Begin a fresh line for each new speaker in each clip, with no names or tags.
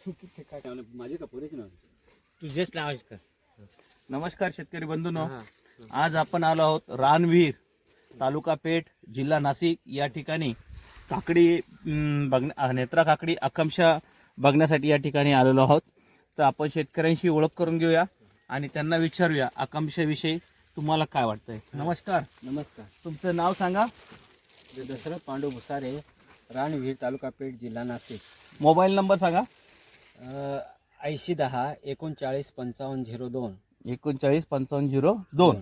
माझे का पुरेच ना तुझेच लावायचं का.
नमस्कार शेतकरी बंधूंनो, आज आपण आलो आहोत रानविहीर, तालुका पेठ, जिल्हा नाशिक या ठिकाणी काकडी नेत्रा काकडी आकांक्षा बघण्यासाठी या ठिकाणी आलेलो आहोत. तर आपण शेतकऱ्यांशी ओळख करून घेऊया आणि त्यांना विचारूया आकांक्षाविषयी तुम्हाला काय वाटतंय. नमस्कार.
नमस्कार.
तुमचं नाव सांगा.
दशरथ पांडू भुसारे, रानविहीर, तालुका पेठ, जिल्हा नाशिक.
मोबाईल नंबर सांगा.
8010 39 55 02.
39 55 02.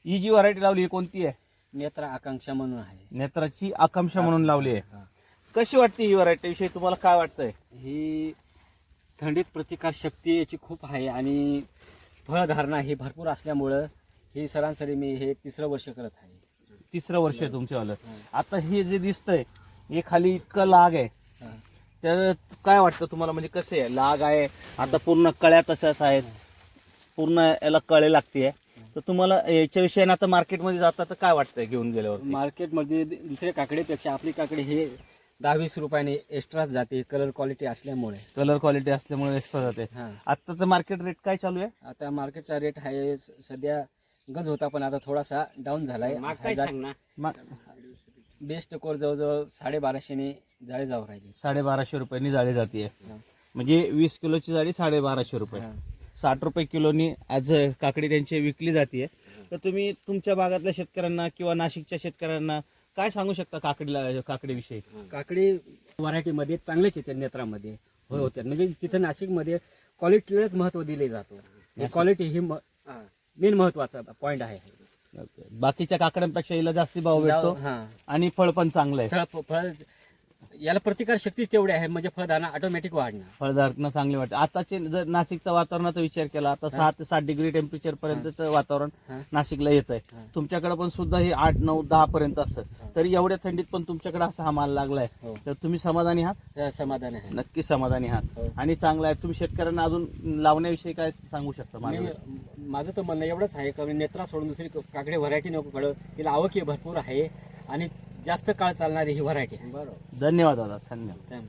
ही जी व्हरायटी लावली आहे कोणती आहे?
नेत्रा आकांक्षा म्हणून आहे.
नेत्राची आकांक्षा म्हणून लावली आहे.
हा.
कशी वाटते ही व्हरायटी विषयी तुम्हाला काय वाटतंय?
ही थंडीत प्रतिकार शक्ती याची खूप आहे आणि फळधारणा ही भरपूर असल्यामुळं ही सरासरी मी हे 3रं वर्ष करत आहे.
3रं वर्ष आहे तुमच्यावालं. आता हे जे दिसतंय हे खाली इतकं लाग आहे,
हा.
तर काय वाटतं तुम्हाला? म्हणजे कसं आहे, लाग आहे आता पूर्ण कळ्या तशाच आहेत, पूर्ण याला कळे लागते. तर तुम्हाला याच्याविषयी आता मार्केटमध्ये जाता तर काय वाटतंय घेऊन गेल्यावर?
मार्केटमध्ये दुसऱ्या काकडीपेक्षा आपली काकडी हे 10-20 रुपयाने एक्स्ट्रा जाते, कलर क्वालिटी असल्यामुळे.
कलर क्वालिटी असल्यामुळे एक्स्ट्रा जाते.
हा.
आताचं मार्केट रेट काय चालू आहे?
आता मार्केटचा रेट आहे सध्या गंज होता, पण आता थोडासा डाऊन झालाय. बेस्ट कोर जवळजवळ 1250 जाळी जाऊ राहिली.
1250 रुपयांनी जाळी जाते. म्हणजे 20 किलोची जाळी 1250 रुपये. 60 रुपये किलोनी आज काकडी त्यांची विकली जाते. तर तुम्ही तुमच्या भागातल्या शेतकऱ्यांना किंवा नाशिकच्या शेतकऱ्यांना काय सांगू शकता काकडीविषयी?
काकडी व्हरायटीमध्ये चांगलेच येते, नेत्रामध्ये होते. म्हणजे तिथं नाशिकमध्ये क्वालिटीलाच महत्व दिले जातो. क्वालिटी ही मेन महत्वाचा पॉइंट आहे.
बाकीच्या काकड्यांपेक्षा हिला जास्ती भाव भेटतो आणि फळ पण चांगलं आहे.
फळ याला प्रतिकार शक्तीच तेवढी आहे, म्हणजे फळधारणा ऑटोमॅटिक वाढणार.
फळधारणा चांगली वाटते. आताचे जर नाशिकचा वातावरणाचा विचार केला आता 6 ते 7 डिग्री टेम्परेचर पर्यंतचं वातावरण नाशिकला येत आहे. तुमच्याकडे पण सुद्धा हे 8, 9, 10 पर्यंत असतं. तरी एवढ्या थंडीत पण तुमच्याकडे असा हा माल लागलाय, तर तुम्ही समाधानी आहात?
समाधान आहे,
नक्की समाधानी आहात आणि चांगला आहे. तुम्ही शेतकऱ्यांना अजून लावण्याविषयी काय सांगू शकता?
माझं तर म्हणणं एवढंच आहे की नेत्रा सोडून दुसरी काकडी व्हरायटी नको कळलं. तिला आवक भरपूर आहे आणि जास्त काळ चालणारी ही व्हरायटी आहे.
धन्यवाद दादा. धन्यवाद.